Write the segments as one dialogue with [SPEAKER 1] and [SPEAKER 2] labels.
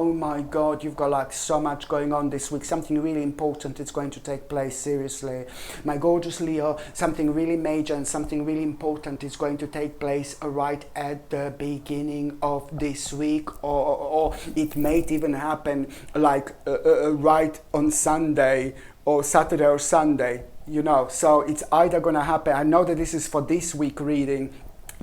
[SPEAKER 1] oh my God, you've got like so much going on this week. Something really important is going to take place, seriously. My gorgeous Leo, something really major and something really important is going to take place right at the beginning of this week, or it may even happen like right on Sunday or Saturday or Sunday, you know. So it's either going to happen, I know that this is for this week reading,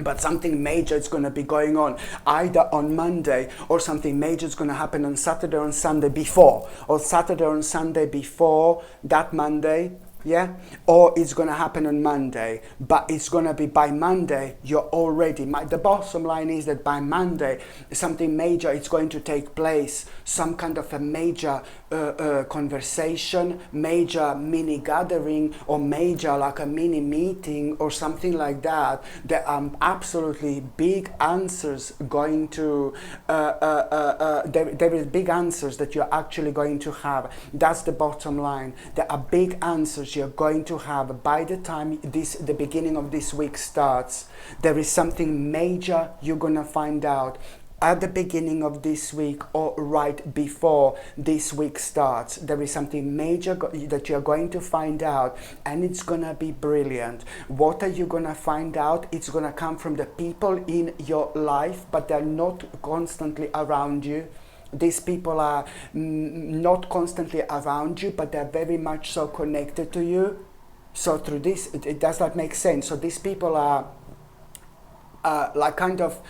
[SPEAKER 1] but something major is going to be going on either on Monday, or something major is going to happen on Saturday or on Sunday before, or Saturday or on Sunday before that Monday, yeah, or it's going to happen on Monday, but it's going to be by Monday, you're already, the bottom line is that by Monday, something major is going to take place, some kind of a major conversation, major mini gathering, or major like a mini meeting or something like that. There are absolutely big answers going to, there is big answers that you're actually going to have. That's the bottom line. There are big answers you're going to have by the time the beginning of this week starts. There is something major you're gonna find out at the beginning of this week or right before this week starts. There is something major that you're going to find out, and it's gonna be brilliant. What are you gonna find out? It's gonna come from the people in your life, but they're not constantly around you. These people are not constantly around you, but they're very much so connected to you. So through this, does that make sense? So these people are like kind of,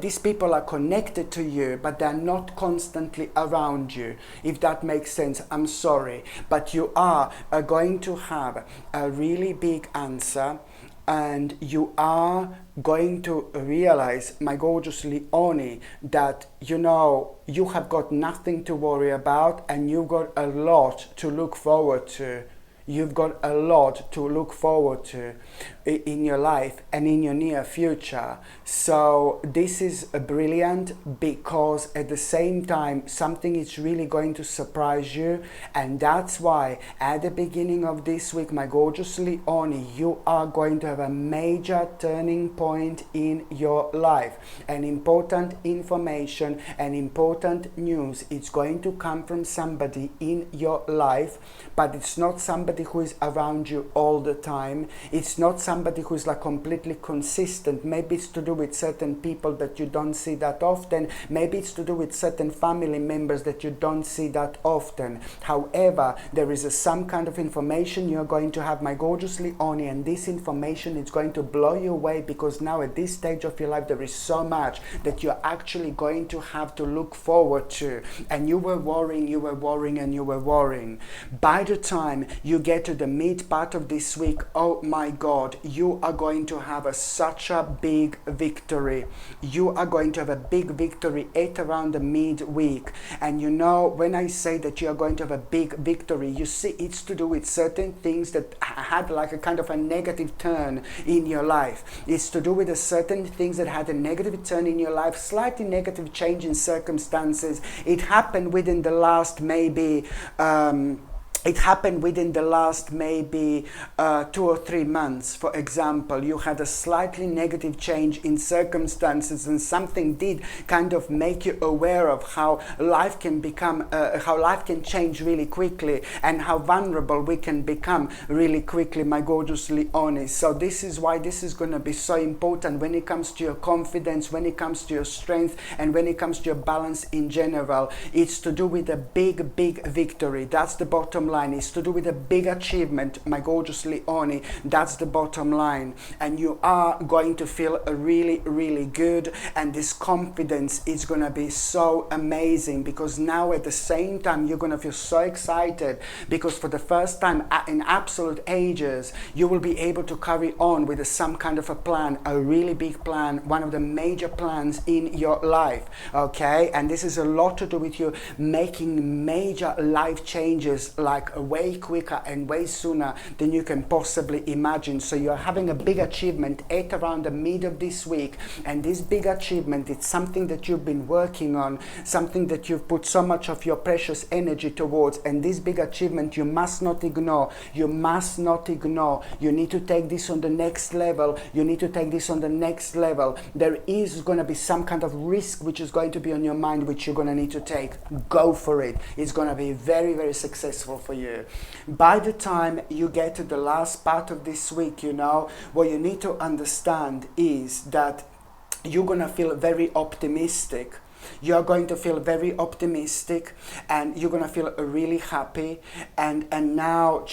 [SPEAKER 1] these people are connected to you, but they're not constantly around you, if that makes sense. I'm sorry, but you are going to have a really big answer, and you are going to realize, my gorgeous Leonie, that you know you have got nothing to worry about, and you've got a lot to look forward to. You've got a lot to look forward to in your life and in your near future. So this is brilliant, because at the same time something is really going to surprise you, and that's why at the beginning of this week, my gorgeous Leonie, you are going to have a major turning point in your life. An important information and important news is going to come from somebody in your life, but it's not somebody who is around you all the time. It's not somebody who is like completely consistent. Maybe it's to do with certain people that you don't see that often. Maybe it's to do with certain family members that you don't see that often. However, there is some kind of information you're going to have, my gorgeous Leonie, and this information is going to blow you away, because now at this stage of your life there is so much that you're actually going to have to look forward to. And you were worrying, you were worrying, and you were worrying. By the time you get to the mid part of this week, oh my God, you are going to have such a big victory. You are going to have a big victory at around the mid-week. And you know, when I say that you are going to have a big victory, you see, it's to do with certain things that had like a kind of a negative turn in your life. It's to do with a certain things that had a negative turn in your life, slightly negative change in circumstances. It happened within the last maybe 2 or 3 months. For example, you had a slightly negative change in circumstances, and something did kind of make you aware of how life can become, how life can change really quickly, and how vulnerable we can become really quickly, my gorgeous Leonie. So this is why this is going to be so important when it comes to your confidence, when it comes to your strength, and when it comes to your balance in general. It's to do with a big, big victory. That's the bottom line. It's to do with a big achievement, my gorgeous Leonie. That's the bottom line. And you are going to feel really, really good, and this confidence is going to be so amazing, because now at the same time you're going to feel so excited, because for the first time in absolute ages you will be able to carry on with some kind of a plan, a really big plan, one of the major plans in your life, okay? And this is a lot to do with you making major life changes, like like way quicker and way sooner than you can possibly imagine. So you're having a big achievement at around the mid of this week, and this big achievement, it's something that you've been working on, something that you've put so much of your precious energy towards, and this big achievement you must not ignore. You must not ignore. You need to take this on the next level. You need to take this on the next level. There is going to be some kind of risk which is going to be on your mind, which you're going to need to take. Go for it. It's going to be very, very successful for you. By the time you get to the last part of this week, what you need to understand is that you're going to feel very optimistic. You're going to feel very optimistic, and you're going to feel really happy. And now,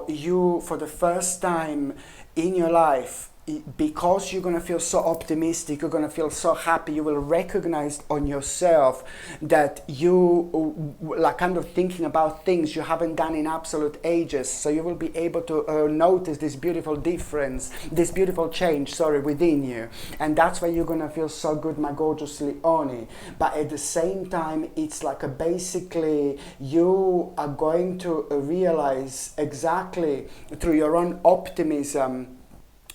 [SPEAKER 1] you, for the first time in your life, because you're going to feel so optimistic, you're going to feel so happy, you will recognize on yourself that you like kind of thinking about things you haven't done in absolute ages. So you will be able to notice this beautiful difference, this beautiful change, within you. And that's why you're going to feel so good, my gorgeous Leonie. But at the same time, it's like basically you are going to realize exactly through your own optimism,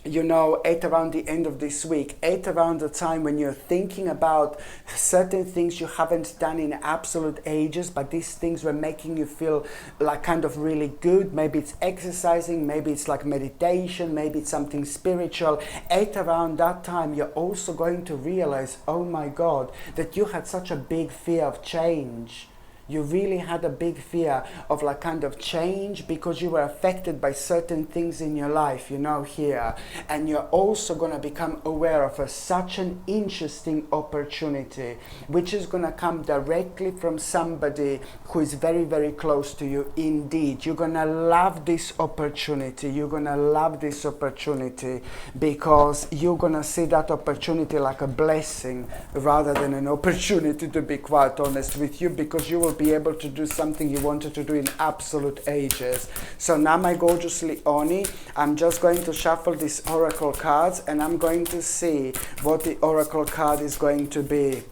[SPEAKER 1] at around the end of this week, at around the time when you're thinking about certain things you haven't done in absolute ages, but these things were making you feel like kind of really good. Maybe it's exercising, maybe it's like meditation, maybe it's something spiritual. At around that time, you're also going to realize, oh my God, that you had such a big fear of change. You really had a big fear of like kind of change because you were affected by certain things in your life, here. And you're also going to become aware of such an interesting opportunity, which is going to come directly from somebody who is very, very close to you indeed. You're going to love this opportunity. You're going to love this opportunity because you're going to see that opportunity like a blessing rather than an opportunity, to be quite honest with you, because you will be able to do something you wanted to do in absolute ages. So now, my gorgeous Leonie, I'm just going to shuffle these oracle cards, and I'm going to see what the oracle card is going to be.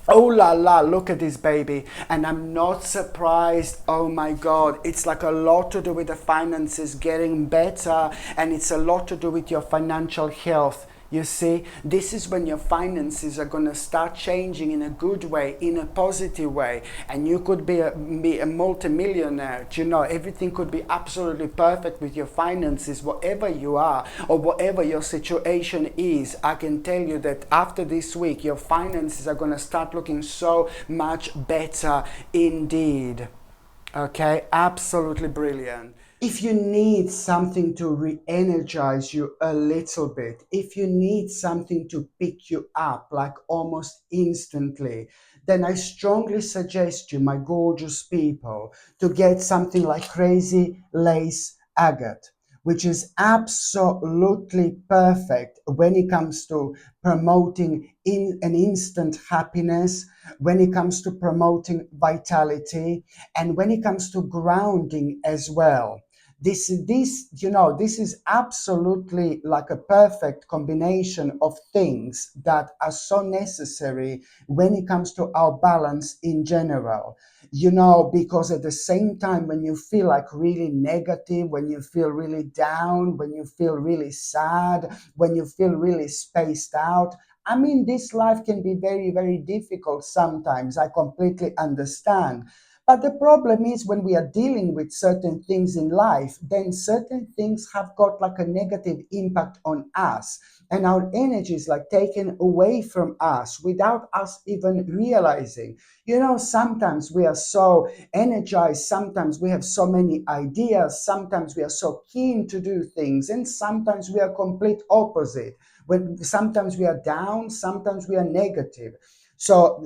[SPEAKER 1] Oh la la, look at this baby. And I'm not surprised. Oh my God, it's like a lot to do with the finances getting better, and it's a lot to do with your financial health. You see, this is when your finances are going to start changing in a good way, in a positive way. And you could be a multimillionaire. Everything could be absolutely perfect with your finances, whatever you are or whatever your situation is. I can tell you that after this week, your finances are going to start looking so much better indeed. Okay, absolutely brilliant. If you need something to re-energize you a little bit, if you need something to pick you up like almost instantly, then I strongly suggest you, my gorgeous people, to get something like Crazy Lace Agate, which is absolutely perfect when it comes to promoting an instant happiness, when it comes to promoting vitality, and when it comes to grounding as well. This is absolutely like a perfect combination of things that are so necessary when it comes to our balance in general. Because at the same time, when you feel like really negative, when you feel really down, when you feel really sad, when you feel really spaced out, this life can be very, very difficult sometimes. I completely understand. But the problem is when we are dealing with certain things in life, then certain things have got like a negative impact on us. And our energy is like taken away from us without us even realizing. Sometimes we are so energized, sometimes we have so many ideas, sometimes we are so keen to do things, and sometimes we are complete opposite. When sometimes we are down, sometimes we are negative. So,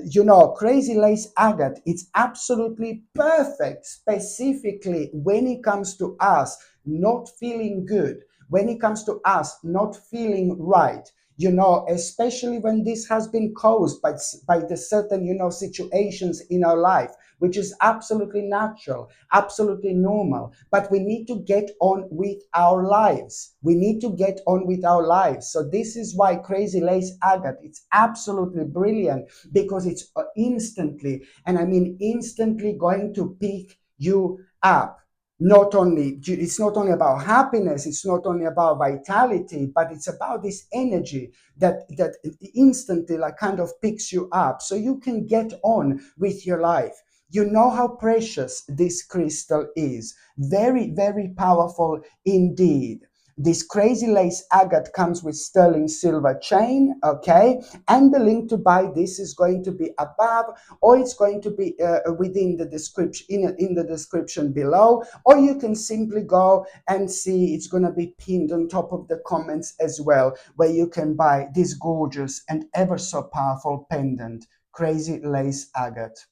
[SPEAKER 1] Crazy Lace Agate, it's absolutely perfect, specifically when it comes to us not feeling good, when it comes to us not feeling right, especially when this has been caused by the certain, situations in our life, which is absolutely natural, absolutely normal. But we need to get on with our lives. We need to get on with our lives. So this is why Crazy Lace Agate, it's absolutely brilliant, because it's instantly, and I mean instantly, going to pick you up. Not only, it's not only about happiness, it's not only about vitality, but it's about this energy that instantly like kind of picks you up so you can get on with your life. You know how precious this crystal is. Very, very powerful indeed. This crazy lace agate comes with sterling silver chain, okay? And the link to buy this is going to be above, or it's going to be within the description, in the description below, or you can simply go and see it's going to be pinned on top of the comments as well, where you can buy this gorgeous and ever so powerful pendant, crazy lace agate.